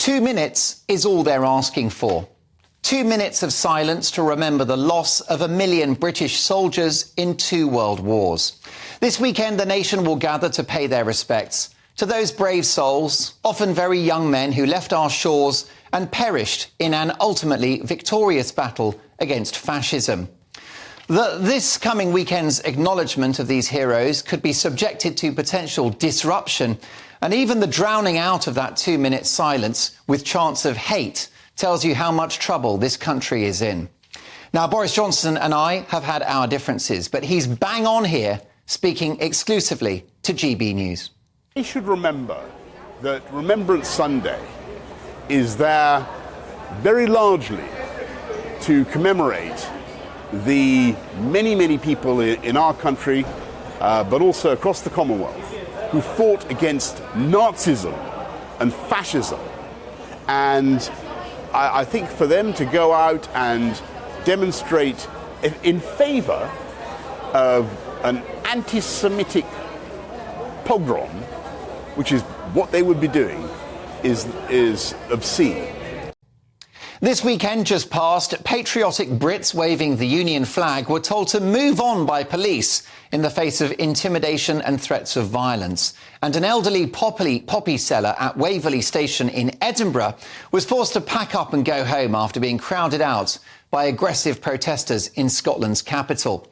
2 minutes is all they're asking for. 2 minutes of silence to remember the loss of 1 million British soldiers in 2 world wars. This weekend, the nation will gather to pay their respects to those brave souls, often very young men who left our shores and perished in an ultimately victorious battle against fascism. This coming weekend's acknowledgement of these heroes could be subjected to potential disruption, and even the drowning out of that 2-minute silence with chants of hate tells you how much trouble this country is in. Now, Boris Johnson and I have had our differences, but he's bang on here, speaking exclusively to GB News. We should remember that Remembrance Sunday is there very largely to commemorate the many people in our country, but also across the Commonwealth, who fought against Nazism and fascism. And I think for them to go out and demonstrate in favour of an anti-Semitic pogrom, which is what they would be doing, is obscene. This weekend just past, patriotic Brits waving the Union flag were told to move on by police in the face of intimidation and threats of violence. And an elderly poppy seller at Waverley Station in Edinburgh was forced to pack up and go home after being crowded out by aggressive protesters in Scotland's capital.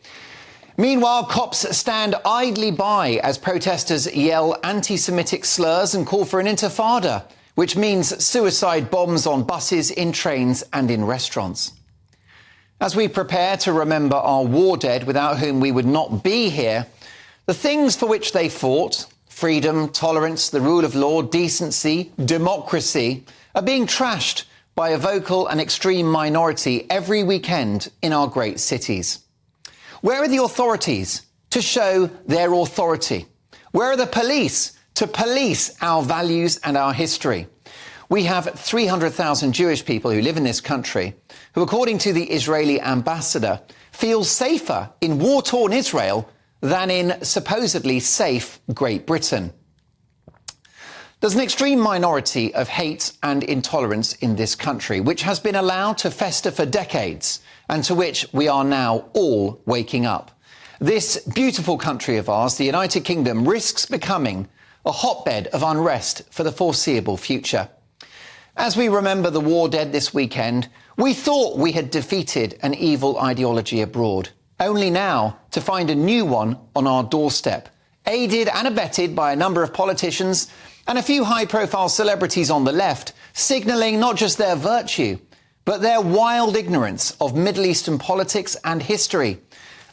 Meanwhile, cops stand idly by as protesters yell anti-Semitic slurs and call for an intifada, which means suicide bombs on buses, in trains and in restaurants. As we prepare to remember our war dead without whom we would not be here, the things for which they fought, freedom, tolerance, the rule of law, decency, democracy, are being trashed by a vocal and extreme minority every weekend in our great cities. Where are the authorities to show their authority? Where are the police to police our values and our history? We have 300,000 Jewish people who live in this country who, according to the Israeli ambassador, feel safer in war-torn Israel than in supposedly safe Great Britain. There's an extreme minority of hate and intolerance in this country, which has been allowed to fester for decades and to which we are now all waking up. This beautiful country of ours, the United Kingdom, risks becoming a hotbed of unrest for the foreseeable future. As we remember the war dead this weekend, we thought we had defeated an evil ideology abroad, only now to find a new one on our doorstep, aided and abetted by a number of politicians and a few high-profile celebrities on the left, signalling not just their virtue, but their wild ignorance of Middle Eastern politics and history,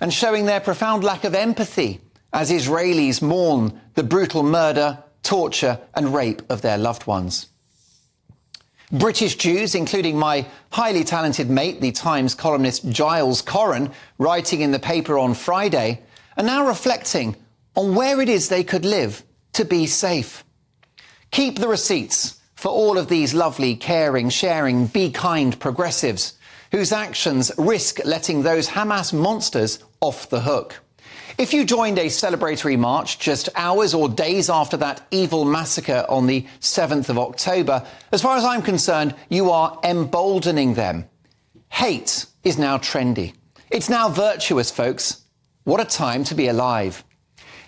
and showing their profound lack of empathy as Israelis mourn the brutal murder, torture and rape of their loved ones. British Jews, including my highly talented mate, the Times columnist Giles Corran, writing in the paper on Friday, are now reflecting on where it is they could live to be safe. Keep the receipts for all of these lovely, caring, sharing, be kind progressives whose actions risk letting those Hamas monsters off the hook. If you joined a celebratory march just hours or days after that evil massacre on the 7th of October, as far as I'm concerned, you are emboldening them. Hate is now trendy. It's now virtuous, folks. What a time to be alive.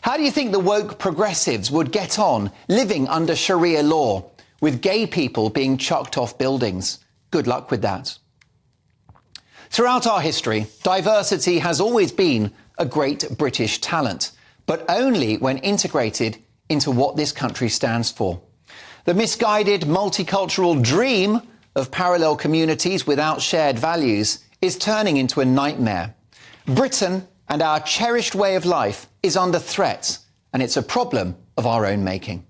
How do you think the woke progressives would get on living under Sharia law, with gay people being chucked off buildings? Good luck with that. Throughout our history, diversity has always been a great British talent, but only when integrated into what this country stands for. The misguided multicultural dream of parallel communities without shared values is turning into a nightmare. Britain and our cherished way of life is under threat, and it's a problem of our own making.